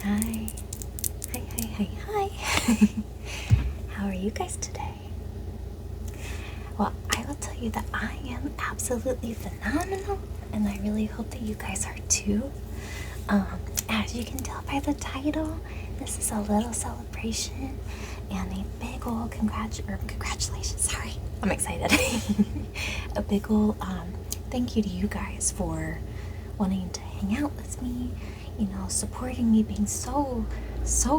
Hi. Hi. How are you guys today? Well, I will tell you that I am absolutely phenomenal, and I really hope that you guys are too. As you can tell by the title, this is a little celebration and a big old congratulations. Sorry, I'm excited. A big old thank you to you guys for wanting to hang out with me, supporting me, being so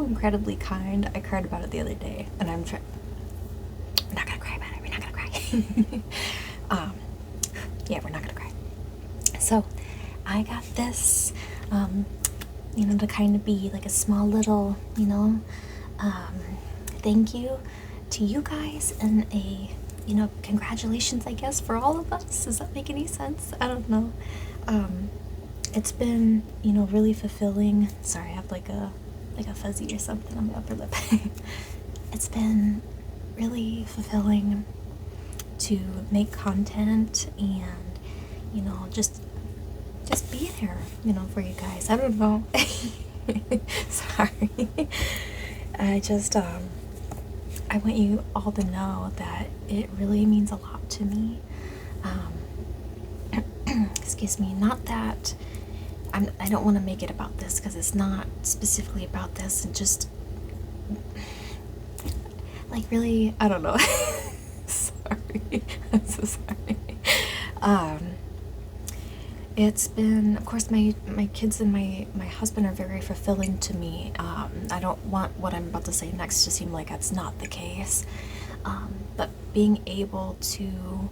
incredibly kind. I cried about it the other day, and we're not gonna cry about it. We're not gonna cry. Yeah, we're not gonna cry. So I got this, to kind of be like a small little, thank you to you guys, and a, congratulations, I guess, for all of us. Does that make any sense? I don't know. It's been, really fulfilling. Sorry, I have like a fuzzy or something on my upper lip. It's been really fulfilling to make content and, just be there, for you guys. I don't know. Sorry. I just, I want you all to know that it really means a lot to me. Excuse me, not that I don't want to make it about this, because it's not specifically about this, and just like, really, I don't know. Sorry. I'm so sorry. It's been, of course, my kids and my husband are very fulfilling to me. I don't want what I'm about to say next to seem like that's not the case. But being able to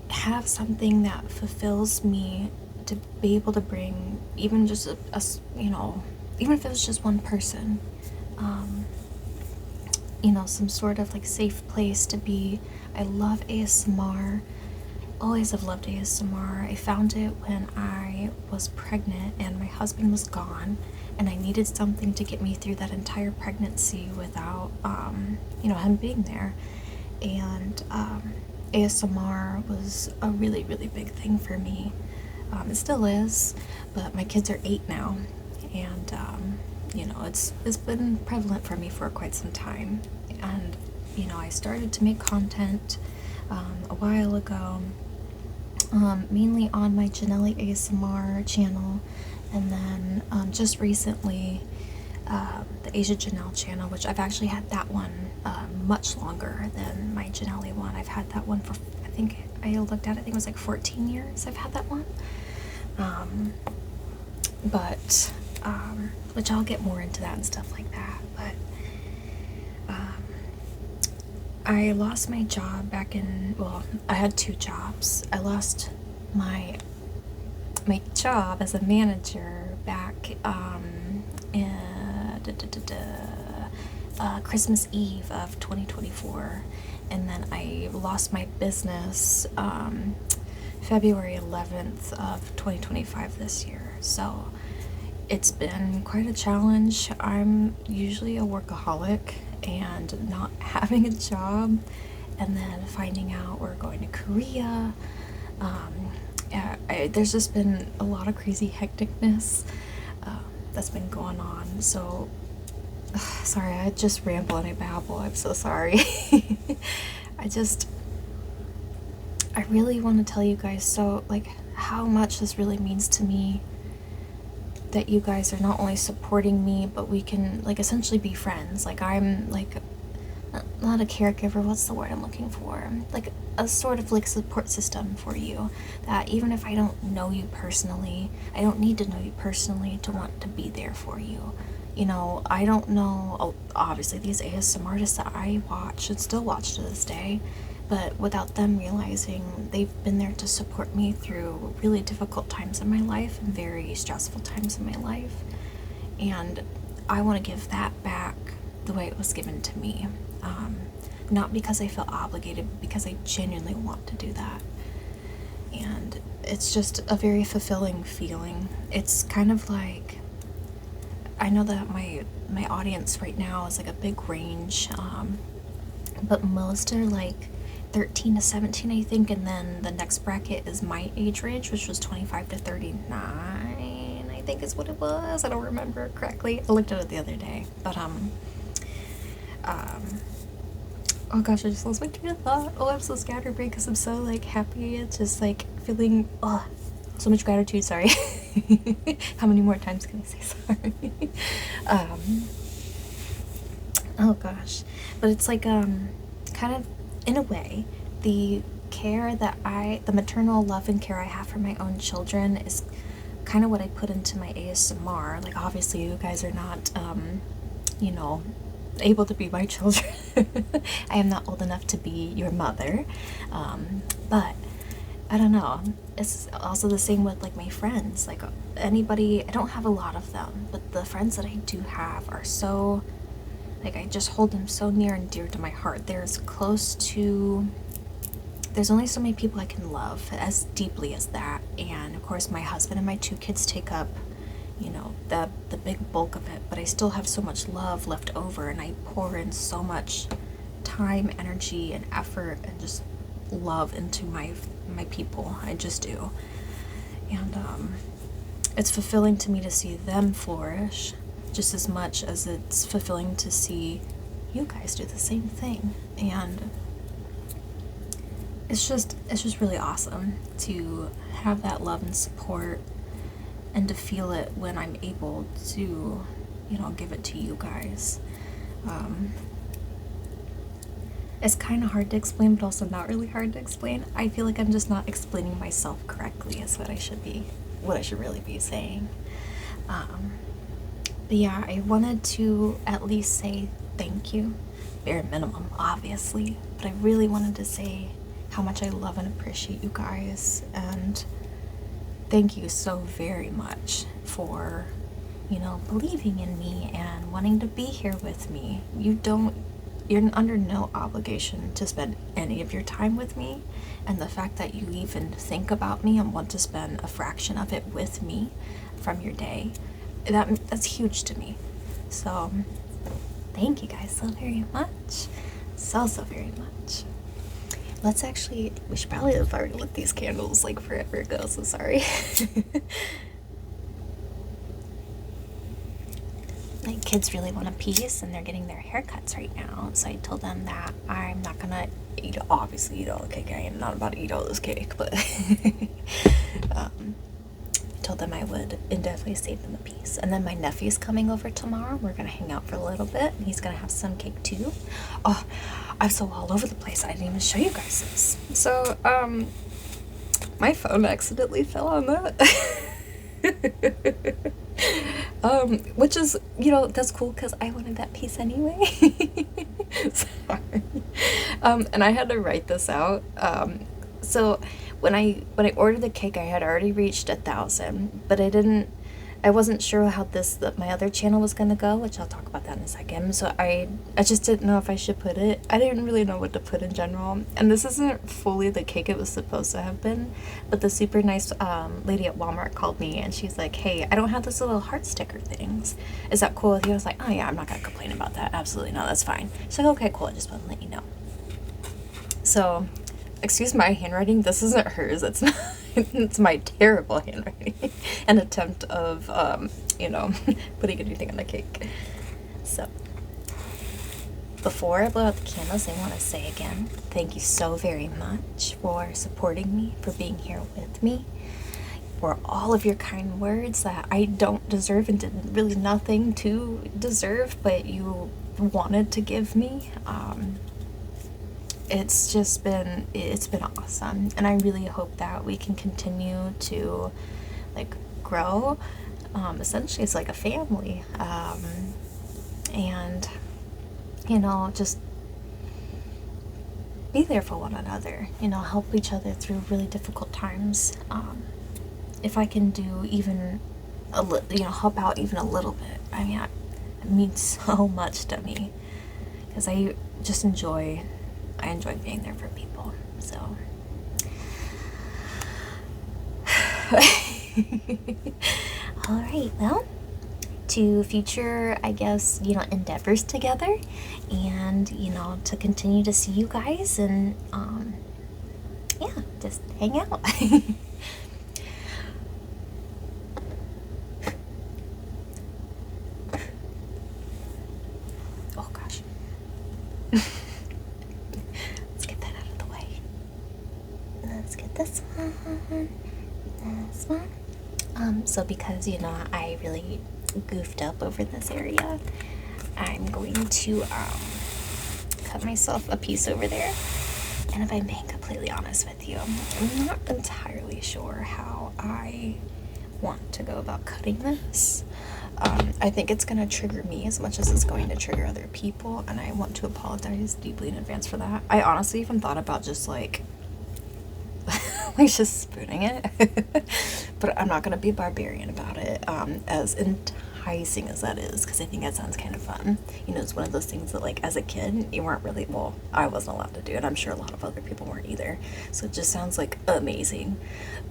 have something that fulfills me, to be able to bring even just even if it was just one person, some sort of like safe place to be. I love ASMR. Always have loved ASMR. I found it when I was pregnant and my husband was gone, and I needed something to get me through that entire pregnancy without him being there. And ASMR was a really, really big thing for me. It still is, but my kids are 8 now, and it's been prevalent for me for quite some time. And I started to make content a while ago, mainly on my Janelli ASMR channel, and then just recently the Asia Janelle channel, which I've actually had that one much longer than my Janelli one. I've had that one for, I think it was like 14 years I've had that one. But which I'll get more into that and stuff like that. But I lost my job back in, well, I had 2 jobs. I lost my job as a manager back in Christmas Eve of 2024, and then I lost my business February 11th of 2025 this year. So it's been quite a challenge. I'm usually a workaholic, and not having a job, and then finding out we're going to Korea, there's just been a lot of crazy hecticness that's been going on. So sorry, I just ramble and I babble. I'm so sorry. I really want to tell you guys how much this really means to me, that you guys are not only supporting me, but we can essentially be friends. I'm not a caregiver, what's the word I'm looking for? Like a sort of support system for you, that even if I don't know you personally, I don't need to know you personally to want to be there for you. I don't know, obviously these ASMR artists that I watch and still watch to this day, but without them realizing, they've been there to support me through really difficult times in my life and very stressful times in my life. And I want to give that back the way it was given to me. Not because I feel obligated, but because I genuinely want to do that. And it's just a very fulfilling feeling. It's kind of like, I know that my audience right now is like a big range, but most are like 13 to 17, I think, and then the next bracket is my age range, which was 25 to 39, I think is what it was. I don't remember correctly. I looked at it the other day. But, oh gosh, I just lost my train of thought. Oh, I'm so scatterbrained because I'm so, like, happy. It's just, like, feeling, oh, so much gratitude, sorry. How many more times can I say sorry? Oh gosh. But it's like, kind of, in a way, the maternal love and care I have for my own children is kind of what I put into my ASMR. Like, obviously, you guys are not, you know, able to be my children. I am not old enough to be your mother. But I don't know. It's also the same with, like, my friends. Like, anybody, I don't have a lot of them, but the friends that I do have are so, like, I just hold them so near and dear to my heart. They're as close to, there's only so many people I can love as deeply as that. And of course, my husband and my 2 kids take up, you know, the big bulk of it, but I still have so much love left over, and I pour in so much time, energy, and effort, and just love into my people. I just do. And it's fulfilling to me to see them flourish just as much as it's fulfilling to see you guys do the same thing. And it's just really awesome to have that love and support, and to feel it when I'm able to, you know, give it to you guys. It's kind of hard to explain, but also not really hard to explain. I feel like I'm just not explaining myself correctly is what I should really be saying. But yeah, I wanted to at least say thank you, bare minimum, obviously, but I really wanted to say how much I love and appreciate you guys, and thank you so very much for, you know, believing in me and wanting to be here with me. You're under no obligation to spend any of your time with me, and the fact that you even think about me and want to spend a fraction of it with me from your day, that's huge to me. So thank you guys so very much. So very much. We should probably have already lit these candles like forever ago, so sorry. My kids really want a piece, and they're getting their haircuts right now, so I told them that I'm not gonna eat all the cake. I am not about to eat all this cake, but I told them I would indefinitely save them a piece. And then my nephew's coming over tomorrow. We're gonna hang out for a little bit, and he's gonna have some cake too. Oh, I'm so all over the place, I didn't even show you guys this. So, my phone accidentally fell on that. Which is, you know, that's cool because I wanted that piece anyway. Sorry. And I had to write this out. So when I ordered the cake, I had already reached 1,000, but I wasn't sure how my other channel was gonna go, which I'll talk about that in a second. So I just didn't know if I should put it. I didn't really know what to put in general. And this isn't fully the cake it was supposed to have been, but the super nice lady at Walmart called me, and she's like, hey, I don't have this little heart sticker things. Is that cool with you? I was like, oh yeah, I'm not gonna complain about that. Absolutely no, that's fine. She's like, okay, cool. I just wanted to let you know. So, excuse my handwriting. This isn't hers. It's not. It's my terrible handwriting. An attempt of, you know, putting anything on the cake. So, before I blow out the candles, I want to say again, thank you so very much for supporting me, for being here with me, for all of your kind words that I don't deserve and did really nothing to deserve, but you wanted to give me. It's been awesome, and I really hope that we can continue to, like, grow. Essentially it's like a family, and, you know, just be there for one another, you know, help each other through really difficult times. If I can do even help out even a little bit, I mean, it means so much to me, because I enjoy being there for people. So all right, well, to future, I guess, you know, endeavors together, and, you know, to continue to see you guys, and yeah, just hang out. So because, you know, I really goofed up over this area, I'm going to cut myself a piece over there. And if I'm being completely honest with you, I'm not entirely sure how I want to go about cutting this. I think it's going to trigger me as much as it's going to trigger other people, and I want to apologize deeply in advance for that. I honestly even thought about just like just spooning it. But I'm not going to be a barbarian about it, as enticing as that is, because I think that sounds kind of fun. You know, it's one of those things that, like, as a kid, you weren't really, well, I wasn't allowed to do it. I'm sure a lot of other people weren't either. So it just sounds like amazing.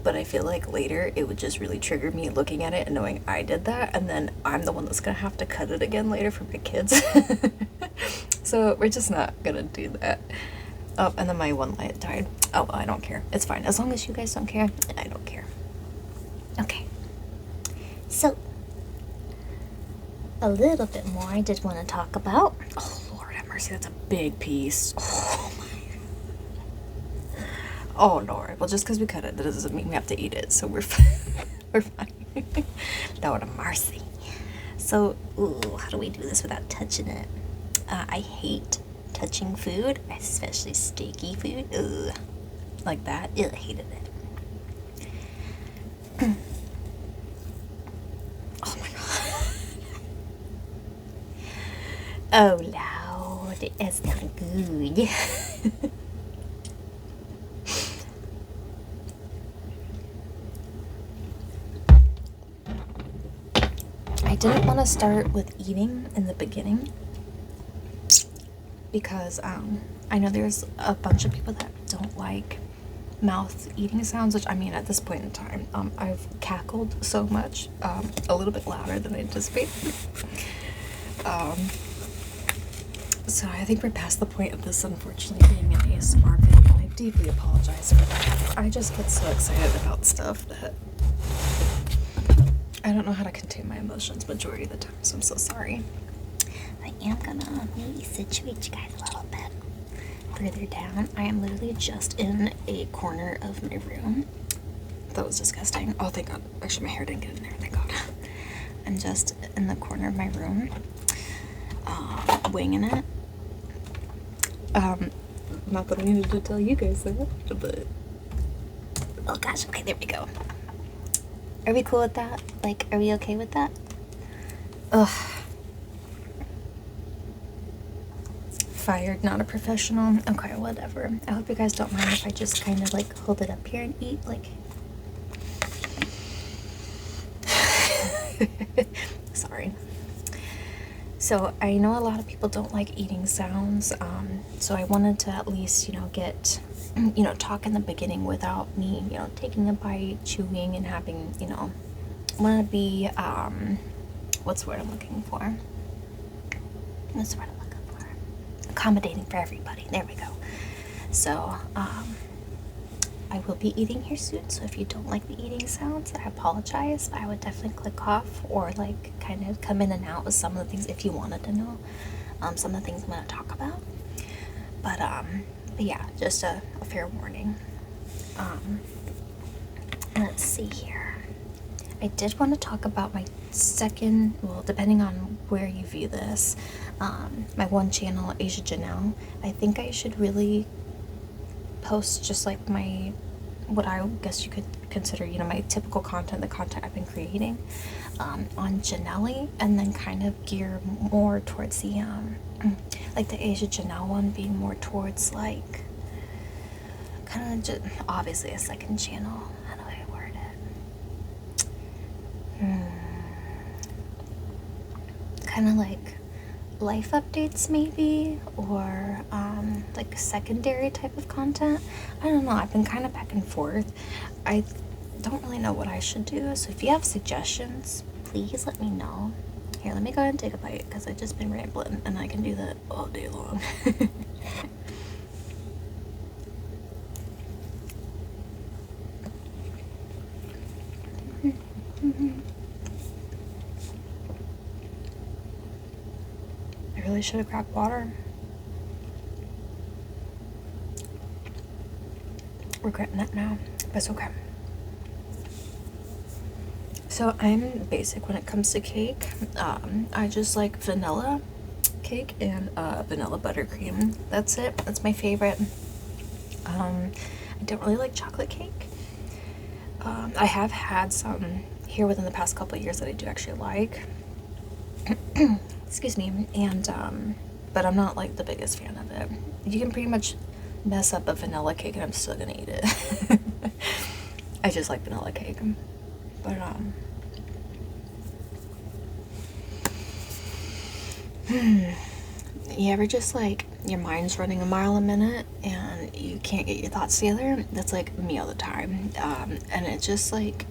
But I feel like later it would just really trigger me looking at it and knowing I did that, and then I'm the one that's going to have to cut it again later for my kids. So we're just not going to do that. Oh, and then my one light died. Oh, well, I don't care. It's fine. As long as you guys don't care, I don't care. Okay. So, a little bit more I did want to talk about. Oh, Lord have mercy. That's a big piece. Oh, my. Oh, Lord. Well, just because we cut it, that doesn't mean we have to eat it. So we're fine. We're fine. Lord have mercy. So, ooh, how do we do this without touching it? I hate touching food, especially steaky food. Ugh. Like that. Ugh, I hated it. Oh my god. Oh Lord, it's not good. I didn't want to start with eating in the beginning because I know there's a bunch of people that don't like mouth eating sounds, which, I mean, at this point in time, I've cackled so much, a little bit louder than I anticipated. So I think we're past the point of this, unfortunately, being an ASMR video, and I deeply apologize for that. I just get so excited about stuff that I don't know how to contain my emotions majority of the time, so I'm so sorry. I am gonna maybe situate you guys a little bit further down. I am literally just in a corner of my room. That was disgusting. Oh, thank God. Actually, my hair didn't get in there. Thank God. I'm just in the corner of my room, winging it. Not that I needed to tell you guys that, but oh gosh. Okay, there we go. Are we cool with that? Like, are we okay with that? Ugh. Fired, not a professional. Okay, whatever. I hope you guys don't mind if I just kind of like hold it up here and eat, like. Sorry. So I know a lot of people don't like eating sounds, so I wanted to at least, you know, get, you know, talk in the beginning without me, you know, taking a bite, chewing, and having, you know, want to be, what's the word I'm looking for? What's the word I'm looking for? Accommodating for everybody. There we go. So, I will be eating here soon, so if you don't like the eating sounds, I apologize. I would definitely click off or like kind of come in and out with some of the things if you wanted to know some of the things I'm going to talk about. But yeah, just a fair warning. Let's see here. I did want to talk about my second, well, depending on where you view this, my one channel, Asia Janelle. I think I should really post just like my, what I guess you could consider, you know, my typical content, the content I've been creating on Janelle, and then kind of gear more towards the like the Asia Janelle one being more towards like kind of just obviously a second channel. How do I word it? Kind of like life updates maybe, or like secondary type of content. I don't know, I've been kind of back and forth. I don't really know what I should do, so if you have suggestions, please let me know. Here, let me go ahead and take a bite because I've just been rambling and I can do that all day long. I really should have grabbed water. Regretting it now, but it's okay. So I'm basic when it comes to cake. I just like vanilla cake and vanilla buttercream. That's it. That's my favorite. I don't really like chocolate cake. I have had some here within the past couple of years that I do actually like. Excuse me. And but I'm not like the biggest fan of it. You can pretty much mess up a vanilla cake and I'm still gonna eat it. I just like vanilla cake. But you ever just like your mind's running a mile a minute and you can't get your thoughts together? That's like me all the time. And it just like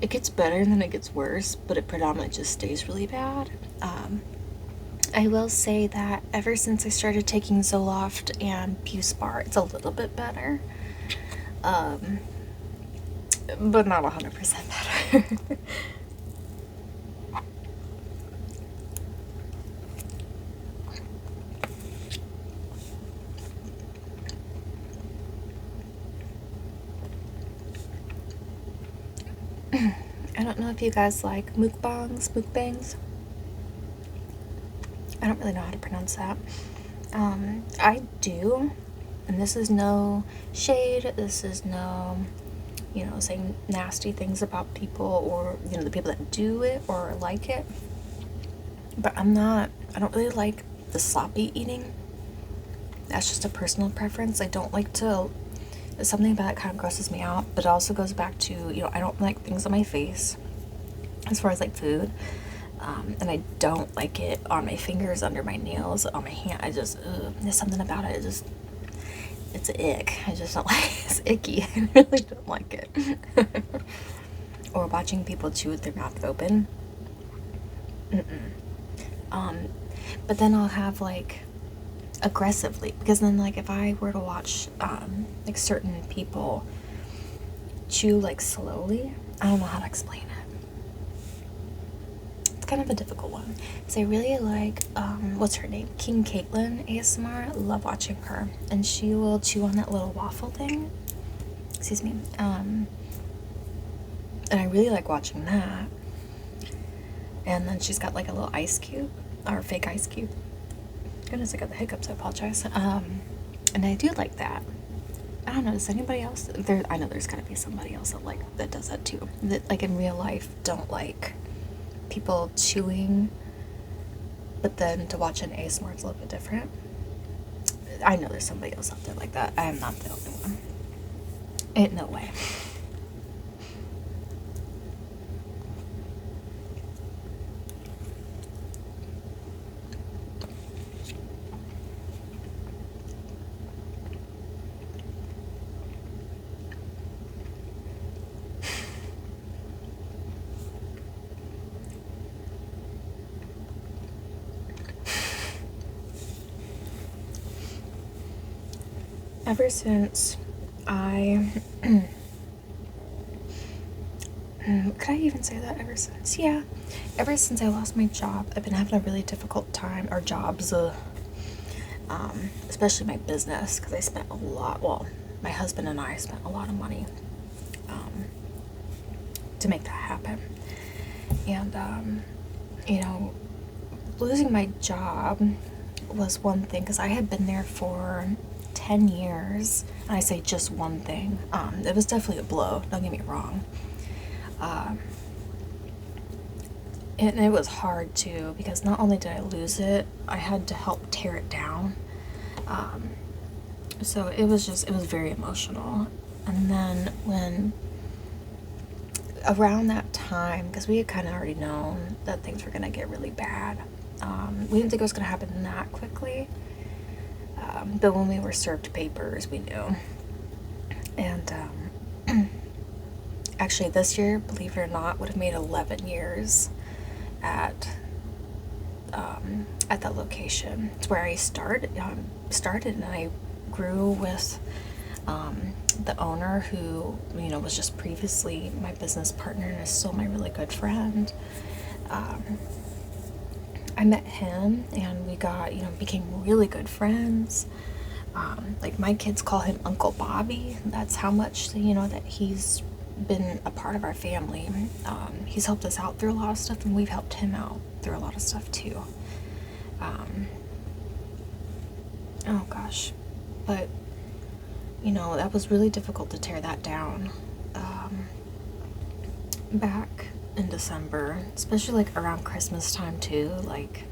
it gets better and then it gets worse, but it predominantly just stays really bad. I will say that ever since I started taking Zoloft and Buspar, it's a little bit better. But not 100% better. I don't know if you guys like mukbangs. I don't really know how to pronounce that. I do, and this is no shade, this is no, saying nasty things about people or, the people that do it or like it. But I don't really like the sloppy eating. That's just a personal preference. I don't like to, something about it kind of grosses me out, but it also goes back to, I don't like things on my face as far as like food. And I don't like it on my fingers, under my nails, on my hand. There's something about it. It's an ick. I just don't like it. It's icky. I really don't like it. Or watching people chew with their mouth open. But then I'll have like aggressively, because then like if I were to watch like certain people chew like slowly, I don't know how to explain it. Kind of a difficult one because I really like what's her name, King Caitlin ASMR. Love watching her, and she will chew on that little waffle thing, excuse me, and I really like watching that. And then she's got like a little ice cube, or fake ice cube. Goodness, I got the hiccups, I apologize. And I do like that. I don't know, does anybody else I know there's gotta be somebody else that does that too, that like in real life don't like people chewing, but then to watch an ASMR it's a little bit different. I know there's somebody else out there like that. I am not the only one. Ain't no way. Ever since I could I even say that ever since? Yeah. Ever since I lost my job, I've been having a really difficult time, or jobs, especially my business, because I spent a lot, well, my husband and I spent a lot of money to make that happen. And, losing my job was one thing, because I had been there for 10 years, and I say just one thing. It was definitely a blow, don't get me wrong. And it was hard too, because not only did I lose it, I had to help tear it down. So it was very emotional. And then when around that time, because we had kind of already known that things were going to get really bad, we didn't think it was going to happen that quickly. But when we were served papers, we knew. And actually this year, believe it or not, would have made 11 years at that location. It's where I started, and I grew with the owner who, was just previously my business partner and is still my really good friend. I met him and we got, became really good friends. Like my kids call him Uncle Bobby. That's how much, that he's been a part of our family. He's helped us out through a lot of stuff, and we've helped him out through a lot of stuff too. Oh gosh, but you know, that was really difficult to tear that down. Back in December, especially like around Christmas time too, like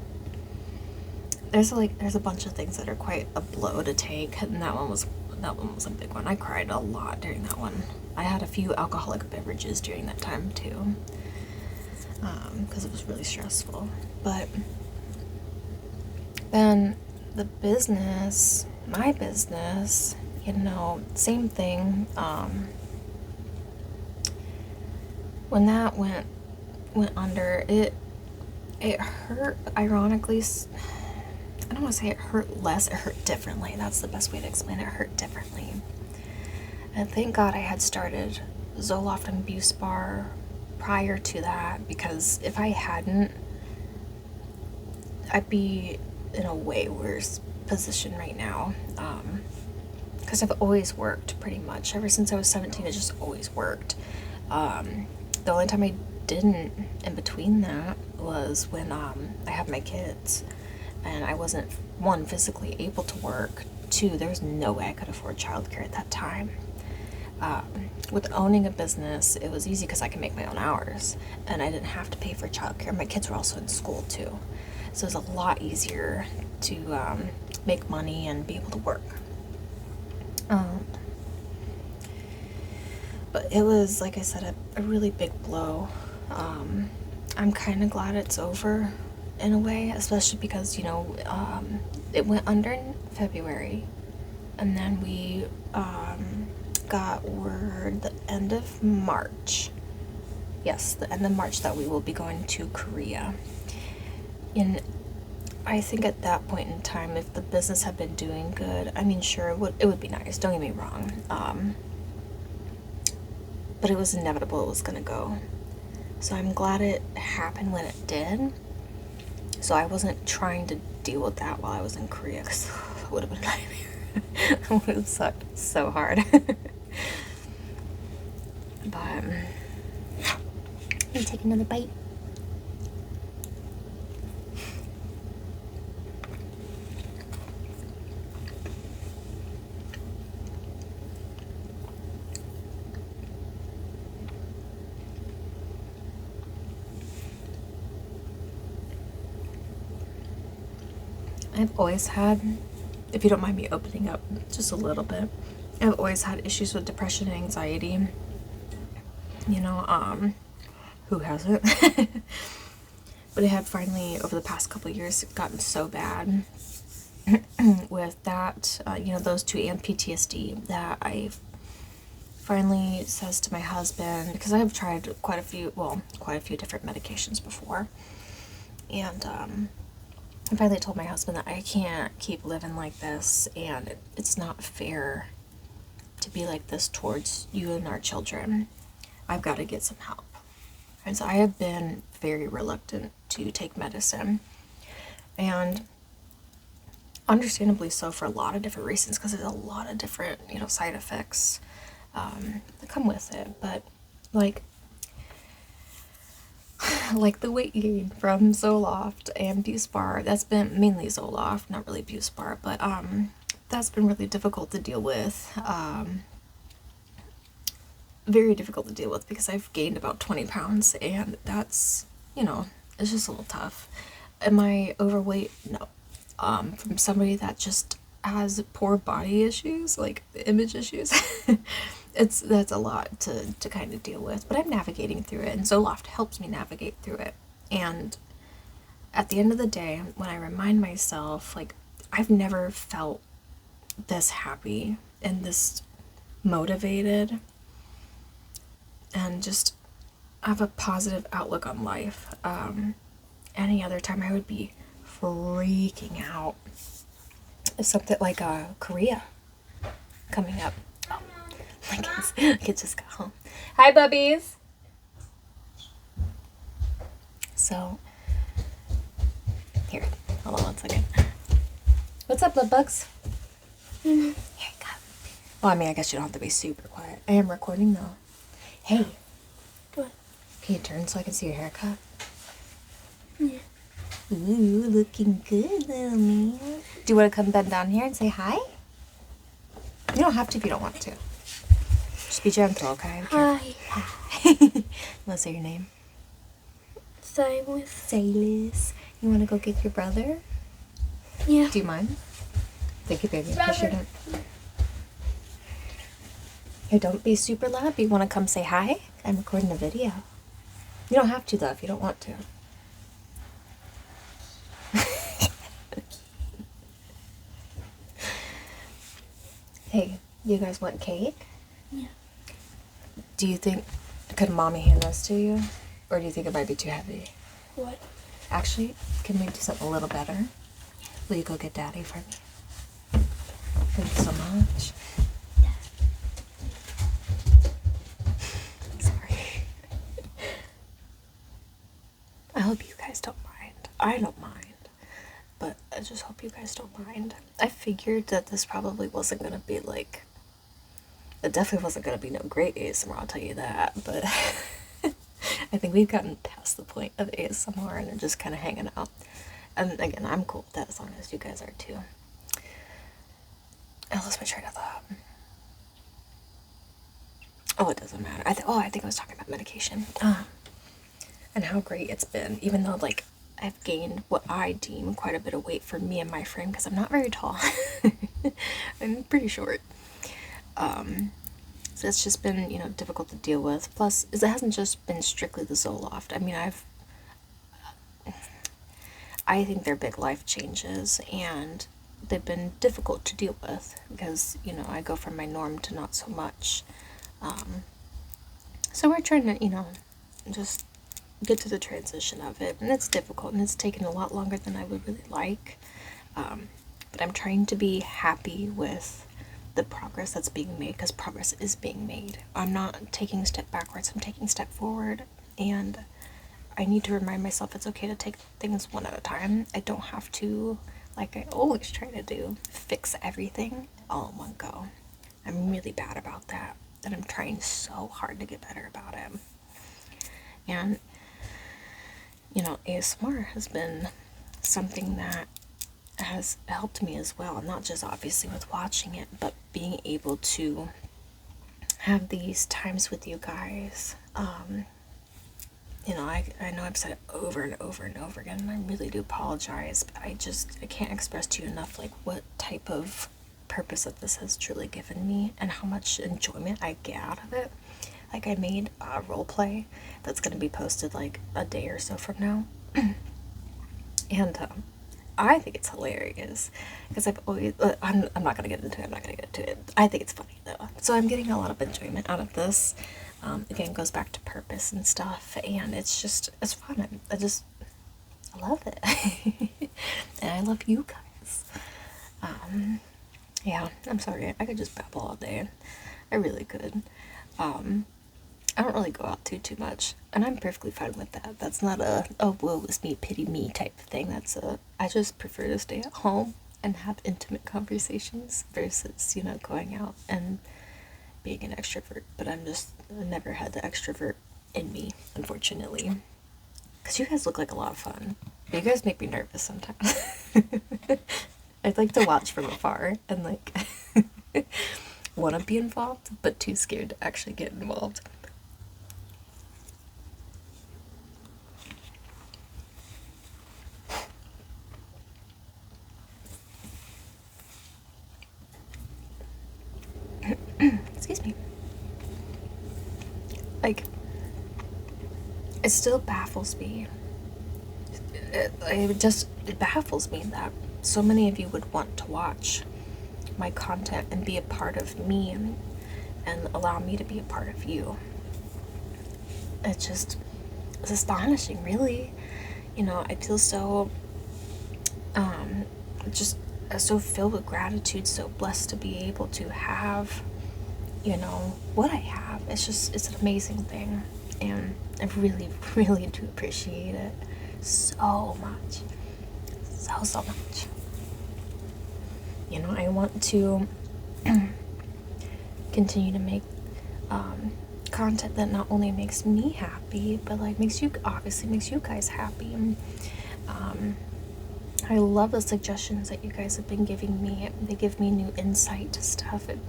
there's a bunch of things that are quite a blow to take, and that one was a big one. I cried a lot during that one. I had a few alcoholic beverages during that time too, because it was really stressful. But then the business, my business, you know, same thing. When that went under, it hurt. Ironically, I don't want to say it hurt less. It hurt differently. That's the best way to explain it. It hurt differently. And thank God I had started Zoloft and Buspar prior to that, because if I hadn't, I'd be in a way worse position right now. Because I've always worked pretty much. Ever since I was 17, I just always worked. The only time I didn't in between that was when I had my kids, and I wasn't, one, physically able to work, two, there was no way I could afford childcare at that time. With owning a business, it was easy because I could make my own hours, and I didn't have to pay for childcare. My kids were also in school too, so it was a lot easier to make money and be able to work. But it was, like I said, a really big blow. I'm kind of glad it's over in a way, especially because, you know, it went under in February, and then we got word the end of March. Yes, the end of March, that we will be going to Korea. And I think at that point in time, if the business had been doing good, I mean, sure, it would be nice, don't get me wrong. But it was inevitable it was gonna go. So I'm glad it happened when it did. So I wasn't trying to deal with that while I was in Korea, because it would have been a nightmare. It would have sucked so hard. But let me take another bite. I've always had, if you don't mind me opening up just a little bit, I've always had issues with depression and anxiety. You know, who hasn't? But it had finally, over the past couple of years, gotten so bad with that, you know, those two, and PTSD, that I finally says to my husband, because I have tried quite a few different medications before, and I finally told my husband that I can't keep living like this, and it's not fair to be like this towards you and our children. I've got to get some help. And so I have been very reluctant to take medicine, and understandably so, for a lot of different reasons, because there's a lot of different, you know, side effects that come with it. But like the weight gain from Zoloft and Buspar, that's been mainly Zoloft, not really Buspar, but that's been really difficult to deal with. Very difficult to deal with, because I've gained about 20 pounds, and that's, you know, it's just a little tough. Am I overweight? No. From somebody that just has poor body issues, like image issues, that's a lot to kind of deal with, but I'm navigating through it, and Zoloft helps me navigate through it. And at the end of the day, when I remind myself, like, I've never felt this happy and this motivated and just have a positive outlook on life. Any other time I would be freaking out if something like Korea coming up. My kids just got home. Hi, bubbies. So, here, hold on one second. What's up, love bugs? Here you go. Well, I mean, I guess you don't have to be super quiet. I am recording though. Hey, What? can you turn so I can see your haircut? Yeah. Ooh, looking good, little man. Do you want to come bend down here and say hi? You don't have to if you don't want to. Just be gentle, okay? Hi. You want to say your name? Silas. Silas. You want to go get your brother? Yeah. Do you mind? Thank you, baby. Appreciate it. Hey, don't be super loud. Do you want to come say hi? I'm recording a video. You don't have to, though, if you don't want to. Hey, you guys want cake? Yeah. Do you think, could mommy hand this to you? Or do you think it might be too heavy? What? Actually, can we do something a little better? Will you go get daddy for me? Thank you so much. Sorry. I hope you guys don't mind. I don't mind. But I just hope you guys don't mind. I figured that this probably wasn't gonna be like, it definitely wasn't gonna be no great ASMR, I'll tell you that, but I think we've gotten past the point of ASMR and just kind of hanging out. And again, I'm cool with that as long as you guys are too. I lost my train of thought. Oh, it doesn't matter. I think I was talking about medication. And how great it's been, even though like I've gained what I deem quite a bit of weight for me and my frame because I'm not very tall. I'm pretty short. So it's just been, difficult to deal with. Plus, it hasn't just been strictly the Zoloft. I mean, I think they're big life changes, and they've been difficult to deal with because, I go from my norm to not so much. So we're trying to, just get to the transition of it, and it's difficult, and it's taken a lot longer than I would really like. But I'm trying to be happy with the progress that's being made, because progress is being made. I'm not taking a step backwards, I'm taking a step forward, and I need to remind myself it's okay to take things one at a time. I don't have to, like I always try to do, fix everything all in one go. I'm really bad about that, and I'm trying so hard to get better about it. And ASMR has been something that has helped me as well, not just obviously with watching it, but being able to have these times with you guys. I know I've said it over and over and over again, and I really do apologize, but I can't express to you enough like what type of purpose that this has truly given me and how much enjoyment I get out of it. Like, I made a role play that's going to be posted like a day or so from now. And I think it's hilarious because I've always, I'm not going to get into it. I think it's funny though. So I'm getting a lot of enjoyment out of this. Again, goes back to purpose and stuff. And it's fun. I love it. And I love you guys. Yeah, I'm sorry. I could just babble all day. I really could. I don't really go out too much, and I'm perfectly fine with that. That's not a, oh, woe is me, pity me type of thing. I just prefer to stay at home and have intimate conversations versus, going out and being an extrovert. But I never had the extrovert in me, unfortunately. Because you guys look like a lot of fun. You guys make me nervous sometimes. I'd like to watch from afar and, like, want to be involved, but too scared to actually get involved. Excuse me. Like, it still baffles me. It baffles me that so many of you would want to watch my content and be a part of me and allow me to be a part of you. It's astonishing, really. I feel so, just so filled with gratitude, so blessed to be able to have, what I have. It's an amazing thing. And I really, really do appreciate it so much. So much. I want to continue to make content that not only makes me happy, but like obviously makes you guys happy. And I love the suggestions that you guys have been giving me. They give me new insight to stuff. It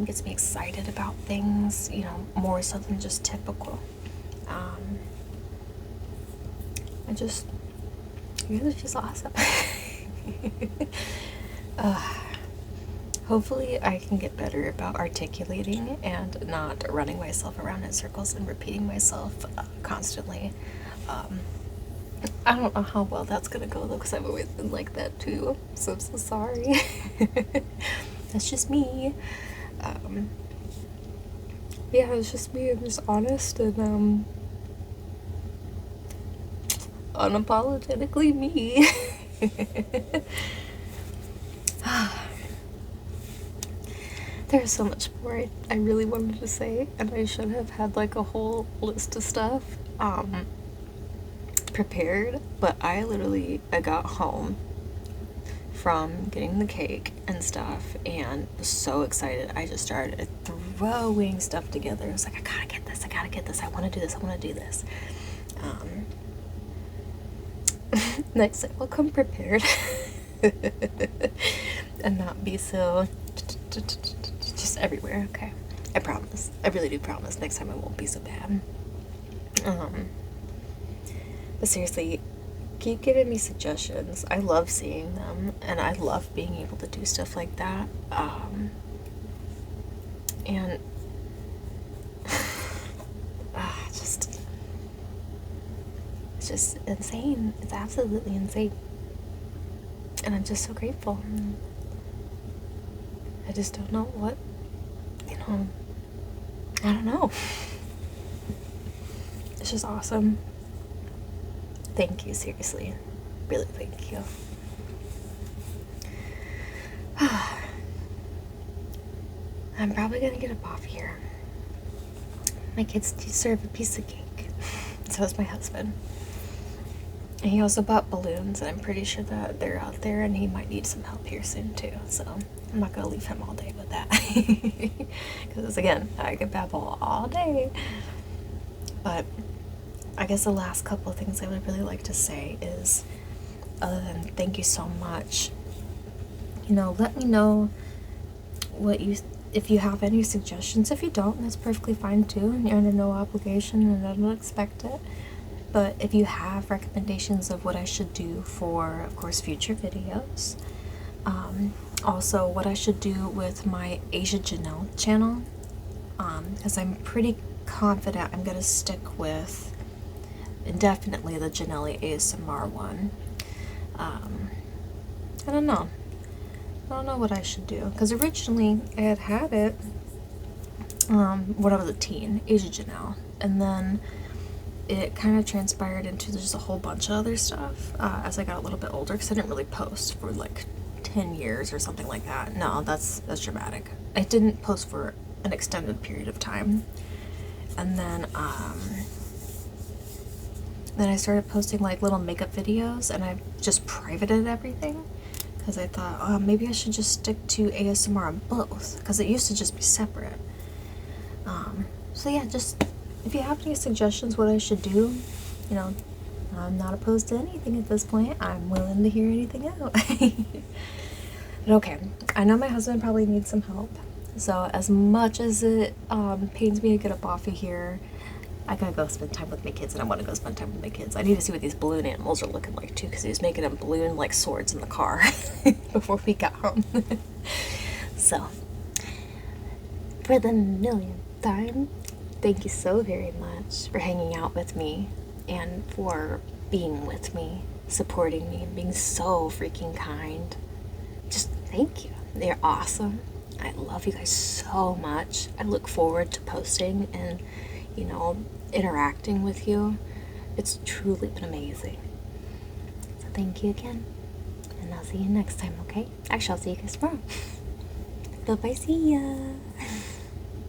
gets me excited about things, you know, more so than just typical. You guys are just awesome. Hopefully I can get better about articulating and not running myself around in circles and repeating myself constantly. I don't know how well that's gonna go though, because I've always been like that too, so I'm so sorry. That's just me. Yeah, it's just me. I'm just honest and unapologetically me. There's so much more I really wanted to say, and I should have had like a whole list of stuff prepared, but I got home from getting the cake and stuff and was so excited. I just started throwing stuff together. I was like, I gotta get this, I want to do this. Next time I'll come prepared and not be so just everywhere, okay? I promise. I really do promise. Next time I won't be so bad. But seriously, keep giving me suggestions. I love seeing them, and I love being able to do stuff like that. And it's just insane. It's absolutely insane. And I'm just so grateful. I just don't know what, I don't know. It's just awesome. Thank you, seriously. Really, thank you. I'm probably gonna get up off here. My kids deserve a piece of cake. So does my husband. And he also bought balloons, and I'm pretty sure that they're out there, and he might need some help here soon too. So I'm not gonna leave him all day with that. Because again, I could babble all day. But I guess the last couple of things I would really like to say is, other than thank you so much, let me know if you have any suggestions. If you don't, that's perfectly fine too, and you're under no obligation, and I don't expect it. But if you have recommendations of what I should do for, of course, future videos, also what I should do with my Asia Janelle channel, because I'm pretty confident I'm gonna stick with indefinitely the Janelle ASMR one. I don't know what I should do, because originally I had it when I was a teen, Asia Janelle, and then it kind of transpired into just a whole bunch of other stuff as I got a little bit older, because I didn't really post for like 10 years or something like that. No, that's dramatic. I didn't post for an extended period of time. And then I started posting like little makeup videos, and I just privated everything because I thought, oh, maybe I should just stick to ASMR on both, because it used to just be separate. So yeah, just if you have any suggestions what I should do, I'm not opposed to anything at this point. I'm willing to hear anything out. But okay, I know my husband probably needs some help. So as much as it pains me to get up off of here, I gotta go spend time with my kids, and I want to go spend time with my kids. I need to see what these balloon animals are looking like too, because he was making them balloon like swords in the car before we got home. So, for the millionth time, thank you so very much for hanging out with me and for being with me, supporting me, and being so freaking kind. Just thank you. They're awesome. I love you guys so much. I look forward to posting and, interacting with you. It's truly been amazing. So thank you again. And I'll see you next time, okay? Actually, I'll see you guys tomorrow. Bye-bye, see ya.